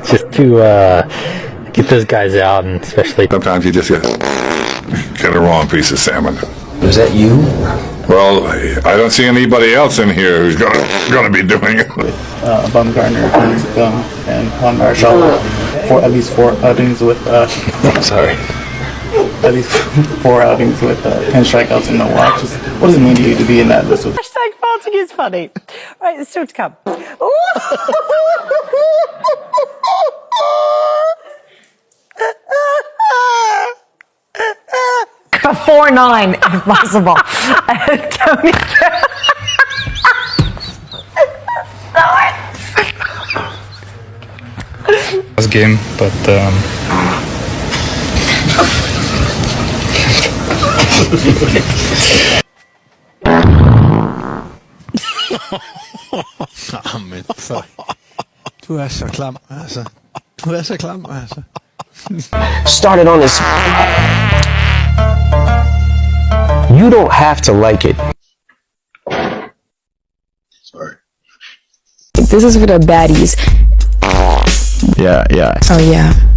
Just to get those guys out, and especially Sometimes you just get a wrong piece of salmon. Was that you? Well, I don't see anybody else in here who's gonna be doing it. Baumgartner, and Juan Marshall for at least 4 outings with I'm sorry. at least 4 outings with 10 strikeouts and no walks. What does it mean to you to be in that list? Hashtag farting is funny. Right, there's still to come. Before 9, if possible. Tony. Last game, but Jamen, for... Du er så klam, altså. Du er så klam, altså. Started on this. You don't have to like it. Sorry. This is for the baddies. Yeah. Oh yeah.